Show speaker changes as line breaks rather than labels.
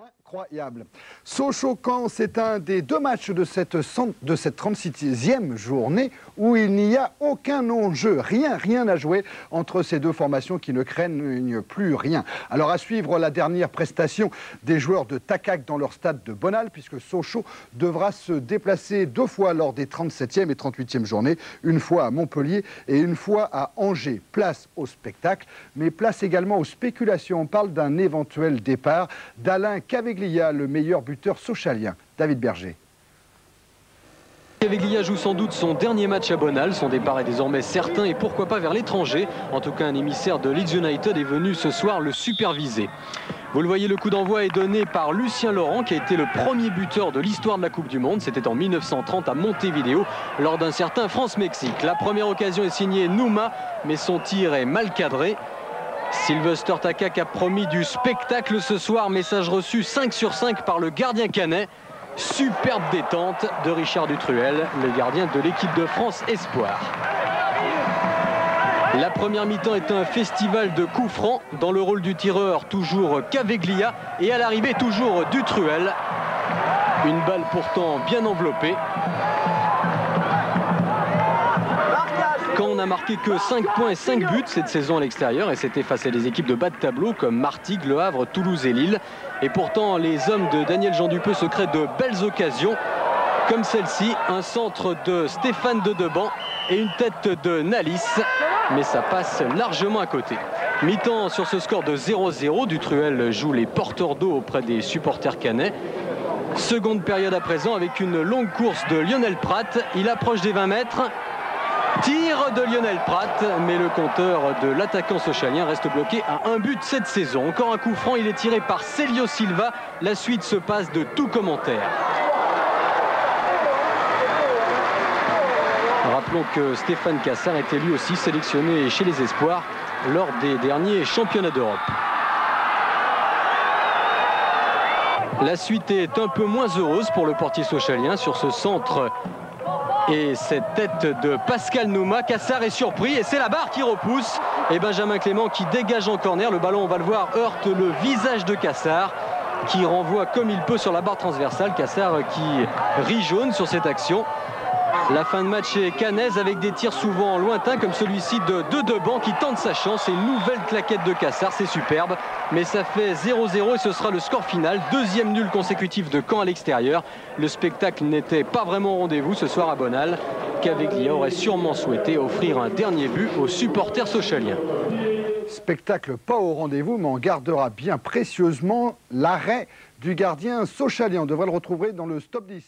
Incroyable. Sochaux-Caen, c'est un des deux matchs de cette 36e journée où il n'y a aucun enjeu, rien à jouer entre ces deux formations qui ne craignent plus rien. Alors à suivre la dernière prestation des joueurs de Takac dans leur stade de Bonal, puisque Sochaux devra se déplacer deux fois lors des 37e et 38e journées, une fois à Montpellier et une fois à Angers. Place au spectacle, mais place également aux spéculations. On parle d'un éventuel départ d'Alain Caveglia, le meilleur buteur sochalien. David Berger.
Caveglia joue sans doute son dernier match à Bonal. Son départ est désormais certain et pourquoi pas vers l'étranger. En tout cas, un émissaire de Leeds United est venu ce soir le superviser. Vous le voyez, le coup d'envoi est donné par Lucien Laurent, qui a été le premier buteur de l'histoire de la Coupe du Monde. C'était en 1930 à Montevideo, lors d'un certain France-Mexique. La première occasion est signée Nouma, mais son tir est mal cadré. Sylvester Takac a promis du spectacle ce soir. Message reçu 5 sur 5 par le gardien canet. Superbe détente de Richard Dutruel, le gardien de l'équipe de France Espoir. La première mi-temps est un festival de coups francs. Dans le rôle du tireur, toujours Caveglia. Et à l'arrivée, toujours Dutruel. Une balle pourtant bien enveloppée. Quand on n'a marqué que 5 points et 5 buts cette saison à l'extérieur, et c'était face à des équipes de bas de tableau comme Martigues, Le Havre, Toulouse et Lille. Et pourtant, les hommes de Daniel Jean Dupeux se créent de belles occasions, comme celle-ci, un centre de Stéphane de Deban et une tête de Nalis, mais ça passe largement à côté. Mi-temps sur ce score de 0-0, Dutruel joue les porteurs d'eau auprès des supporters canets. Seconde période à présent avec une longue course de Lionel Prat, il approche des 20 mètres. Tir de Lionel Prat, mais le compteur de l'attaquant sochalien reste bloqué à un but cette saison. Encore un coup franc, il est tiré par Célio Silva. La suite se passe de tout commentaire. Rappelons que Stéphane Cassard était lui aussi sélectionné chez les Espoirs lors des derniers championnats d'Europe. La suite est un peu moins heureuse pour le portier sochalien sur ce centre. Et cette tête de Pascal Nouma, Cassard est surpris et c'est la barre qui repousse. Et Benjamin Clément qui dégage en corner. Le ballon, on va le voir, heurte le visage de Cassard qui renvoie comme il peut sur la barre transversale. Cassard qui rit jaune sur cette action. La fin de match est cannaise avec des tirs souvent lointains comme celui-ci de Deban qui tente sa chance. Et une nouvelle claquette de Cassard, c'est superbe. Mais ça fait 0-0 et ce sera le score final. Deuxième nul consécutif de Caen à l'extérieur. Le spectacle n'était pas vraiment au rendez-vous ce soir à Bonal. Caveglia aurait sûrement souhaité offrir un dernier but aux supporters sochaliens.
Spectacle pas au rendez-vous, mais on gardera bien précieusement l'arrêt du gardien sochalien. On devrait le retrouver dans le Stop 10.